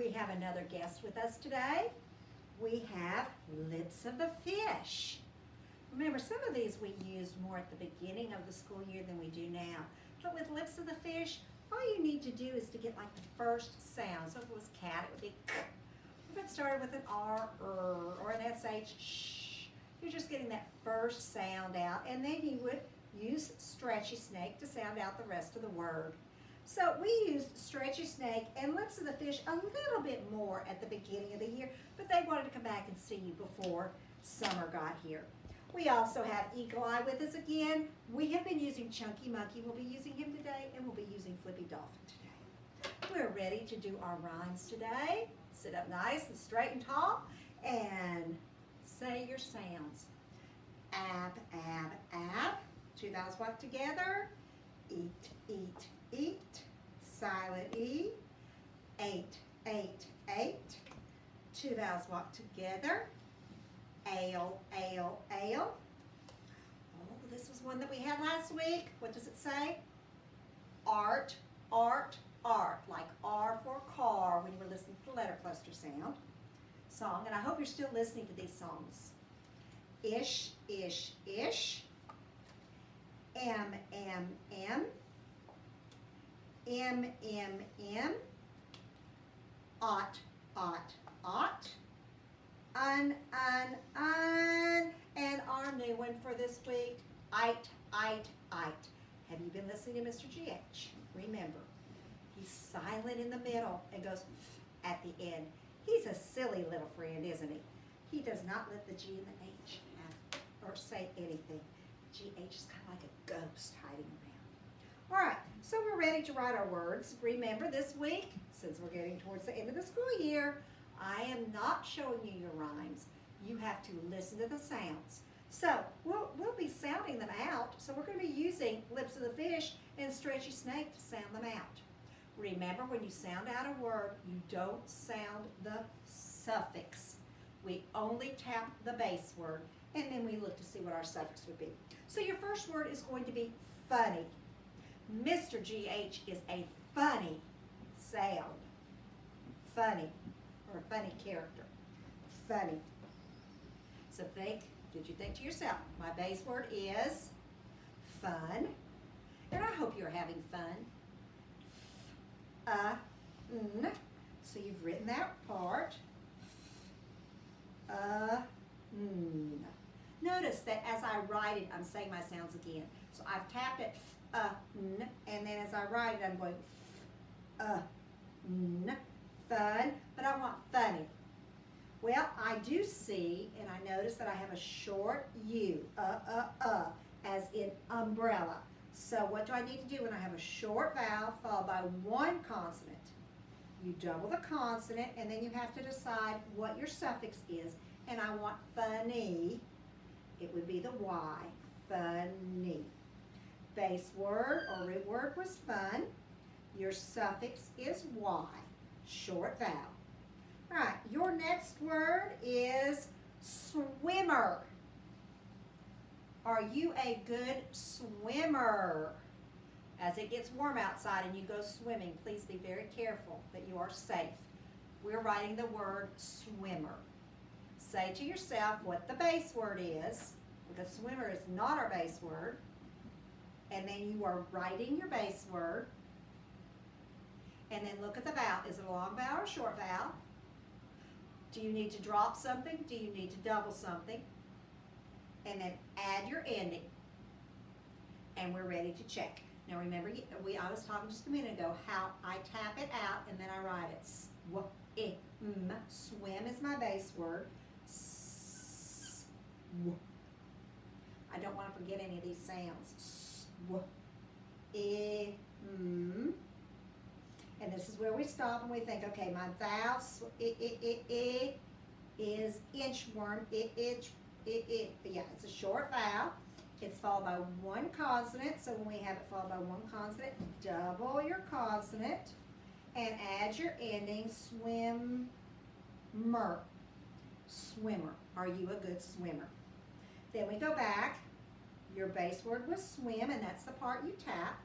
We have another guest with us today. We have Lips of the Fish. Remember, some of these we used more at the beginning of the school year than we do now. But with Lips of the Fish, all you need to do is to get like the first sound. So if it was cat, it would be k. If it started with an R, or an SH, sh, you're just getting that first sound out. And then you would use Stretchy Snake to sound out the rest of the word. So we used Stretchy Snake and Lips of the Fish a little bit more at the beginning of the year, but they wanted to come back and see you before summer got here. We also have Eagle Eye with us again. We have been using Chunky Monkey. We'll be using him today, and we'll be using Flippy Dolphin today. We're ready to do our rhymes today. Sit up nice and straight and tall, and say your sounds. Ab, ab, ab. Two vowels walk together. Eat, eat, eat. Silent E. Ate, ate, ate. Two vowels walk together. Ale, ale, ale. Oh, this was one that we had last week. What does it say? Art, art, art. Like R for car when you were listening to the letter cluster song. And I hope you're still listening to these songs. Ish, ish, ish. M, M, M. M, M, M. Ought, ought, ought. Un, and our new one for this week, ite, ite, ite. Have you been listening to Mr. GH? Remember, he's silent in the middle and goes at the end. He's a silly little friend, isn't he? He does not let the G and the H have or say anything. GH is kind of like a ghost hiding around. All right, so we're ready to write our words. Remember, this week, since we're getting towards the end of the school year, I am not showing you your rhymes. You have to listen to the sounds. So we'll be sounding them out. So we're going to be using Lips of the Fish and Stretchy Snake to sound them out. Remember, when you sound out a word, you don't sound the suffix. We only tap the base word, and then we look to see what our suffix would be. So your first word is going to be funny. Mr. GH is a funny sound. Funny. Or a funny character. Funny. So did you think to yourself, my base word is fun, and I hope you're having fun. So you've written that part. Notice that as I write it, I'm saying my sounds again. So I've tapped it, and then as I write it, I'm going, fun, but I want funny. Well, I do see, and I notice that I have a short U, as in umbrella. So what do I need to do when I have a short vowel followed by one consonant? You double the consonant, and then you have to decide what your suffix is. And I want funny. It would be the Y, funny. Base word or root word was fun. Your suffix is Y. Short vowel. All right, your next word is swimmer. Are you a good swimmer? As it gets warm outside and you go swimming, please be very careful that you are safe. We're writing the word swimmer. Say to yourself what the base word is, because swimmer is not our base word. And then you are writing your base word. And then look at the vowel. Is it a long vowel or a short vowel? Do you need to drop something? Do you need to double something? And then add your ending. And we're ready to check. Now remember, I was talking just a minute ago how I tap it out and then I write it. Swim is my base word. I don't want to forget any of these sounds. And this is where we stop and we think, okay, my vowel is inchworm. Yeah, it's a short vowel. It's followed by one consonant. So when we have it followed by one consonant, double your consonant and add your ending, swimmer. Swimmer. Are you a good swimmer? Then we go back. Your base word was swim, and that's the part you tap.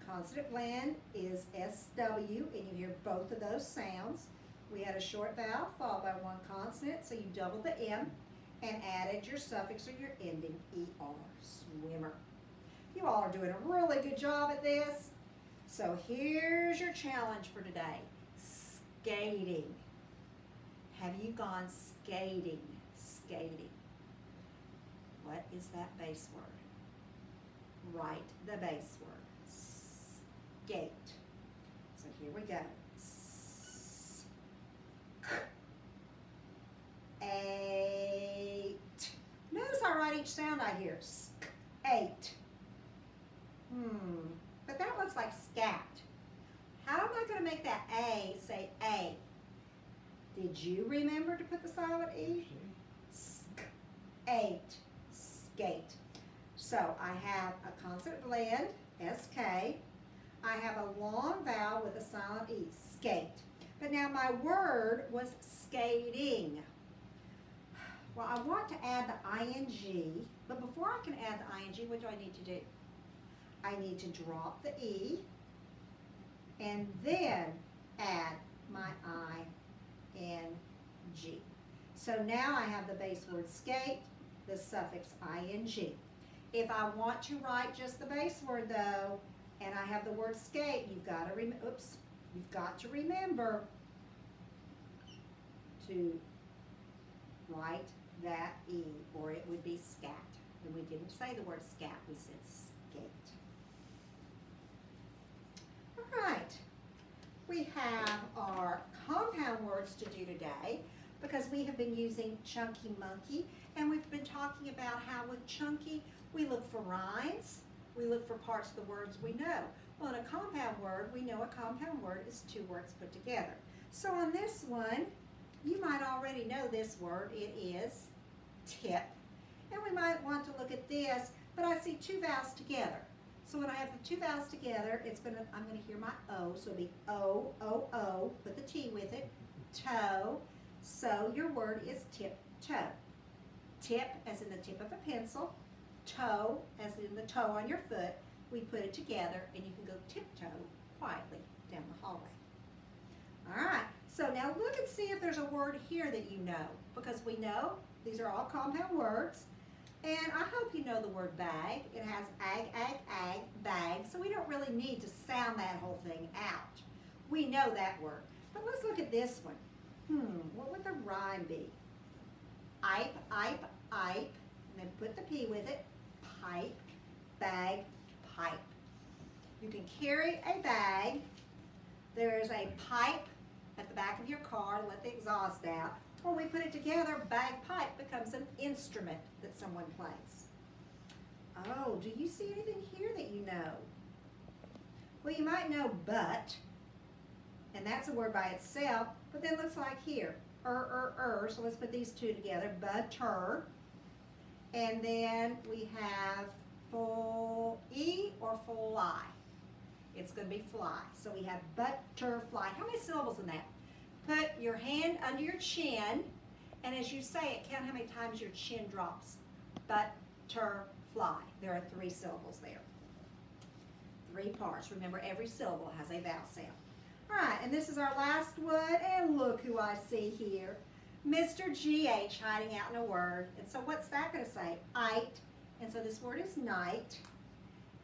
Consonant blend is SW, and you hear both of those sounds. We had a short vowel followed by one consonant, so you doubled the M and added your suffix or your ending, ER, swimmer. You all are doing a really good job at this. So here's your challenge for today, skating. Have you gone skating? Skating. What is that base word? Write the base word, skate. So here we go. Eight. Notice I write each sound I hear. Eight. But that looks like scat. How am I going to make that A say A? Did you remember to put the silent E? Eight. Skate. So I have a consonant blend, SK. I have a long vowel with a silent E, skate. But now my word was skating. Well, I want to add the ing, but before I can add the ing, what do I need to do? I need to drop the E and then add my ing. So now I have the base word skate, the suffix ing. If I want to write just the base word though, and I have the word skate, you've got to remember to write that E, or it would be scat. And we didn't say the word scat, we said skate. All right, we have our compound words to do today because we have been using Chunky Monkey, and we've been talking about how with Chunky we look for rhymes, we look for parts of the words we know. Well, in a compound word, we know a compound word is two words put together. So on this one, you might already know this word. It is tip. And we might want to look at this, but I see two vowels together. So when I have the two vowels together, I'm gonna hear my O, so it'll be O, O, O, put the T with it, toe. So your word is tip, toe. Tip as in the tip of a pencil, toe as in the toe on your foot. We put it together and you can go tiptoe quietly down the hallway. All right, so now look and see if there's a word here that you know, because we know these are all compound words. And I hope you know the word bag. It has ag, bag, so we don't really need to sound that whole thing out. We know that word. But let's look at this one. What would the rhyme be? Ipe, and then put the P with it, pipe, bag, pipe. You can carry a bag. There's a pipe at the back of your car to let the exhaust out. When we put it together, bagpipe becomes an instrument that someone plays. Oh, do you see anything here that you know? Well, you might know but, and that's a word by itself, but then looks like here, so let's put these two together, butter, and then we have full E or full I. It's going to be fly, so we have butterfly. How many syllables in that? Put your hand under your chin, and as you say it, count how many times your chin drops. Butterfly. There are 3 syllables there. 3 parts. Remember, every syllable has a vowel sound. All right, and this is our last one, and look who I see here. Mr. GH hiding out in a word. And so what's that going to say? Ite. And so this word is night.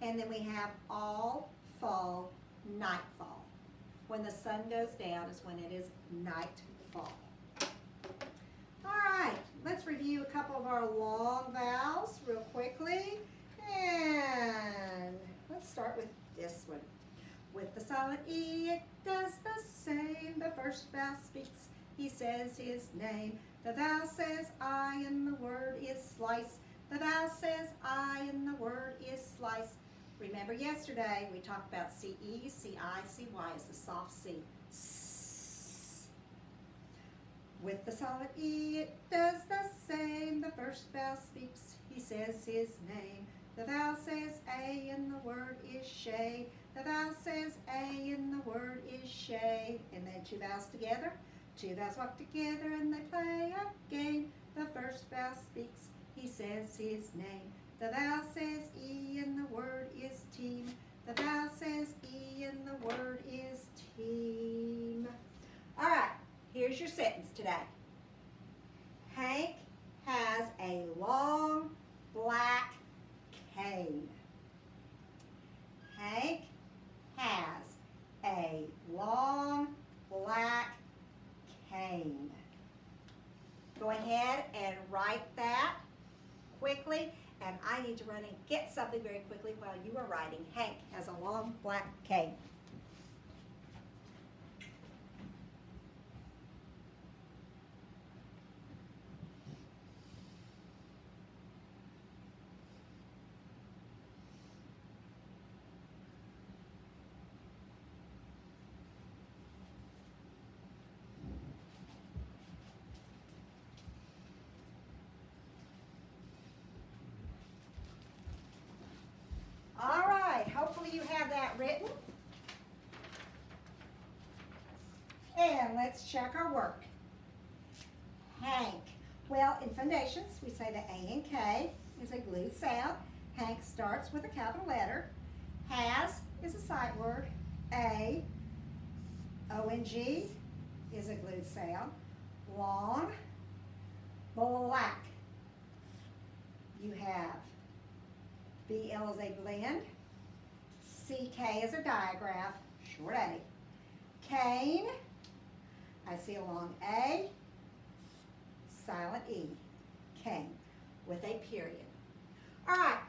And then we have all, fall, nightfall. When the sun goes down is when it is nightfall. All right, let's review a couple of our long vowels real quickly. And let's start with this one. With the silent E, it does the same. The first vowel speaks, he says his name. The vowel says I, and the word is slice. The vowel says I, and the word is slice. Remember yesterday we talked about C-E, C-I, C-Y is the soft C. S. With the silent E, it does the same. The first vowel speaks, he says his name. The vowel says A, and the word is shade. The vowel says A, and the word is shade. And then 2 vowels together. 2 vowels walk together and they play a game. The first vowel speaks, he says his name. The vowel says E, and the word is team. The vowel says E, and the word is team. All right, here's your sentence today. Hank has a long black cane. Hank has a long black cane. Go ahead and write that quickly, and I need to run and get something very quickly while you are writing. Hank has a long black cane. All right, hopefully you have that written. And let's check our work. Hank. Well, in foundations, we say the A and K is a glued sound. Hank starts with a capital letter. Has is a sight word. A, O-N-G is a glued sound. Long, black. You have BL is a blend. CK is a digraph, short A. Cane, I see a long A, silent E. Cane, with a period. All right,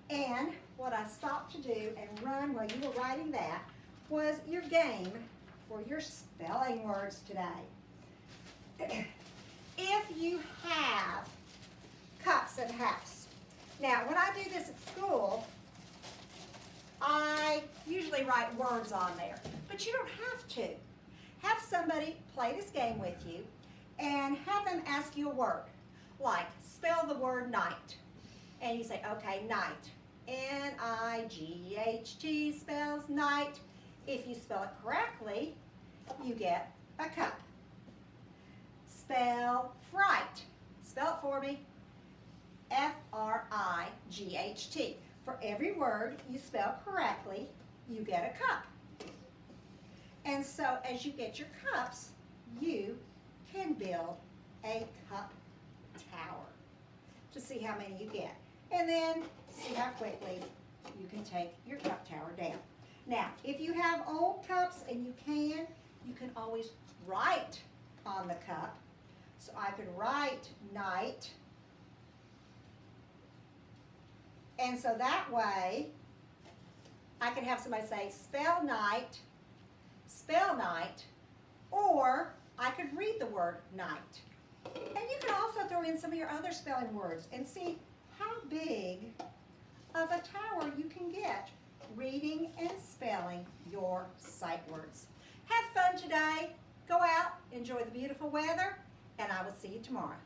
and what I stopped to do and run while you were writing that was your game for your spelling words today. If you have cups and halves, now, when I do this at school, I usually write words on there, but you don't have to. Have somebody play this game with you and have them ask you a word, like spell the word night. And you say, okay, night. N-I-G-H-T spells night. If you spell it correctly, you get a cup. Spell fright. Spell it for me. F-R-I-G-H-T. For every word you spell correctly, you get a cup. And so as you get your cups, you can build a cup tower to see how many you get. And then see how quickly you can take your cup tower down. Now, if you have old cups and you can always write on the cup. So I could write night. And so that way, I could have somebody say, spell night, or I could read the word night. And you can also throw in some of your other spelling words and see how big of a tower you can get reading and spelling your sight words. Have fun today. Go out, enjoy the beautiful weather, and I will see you tomorrow.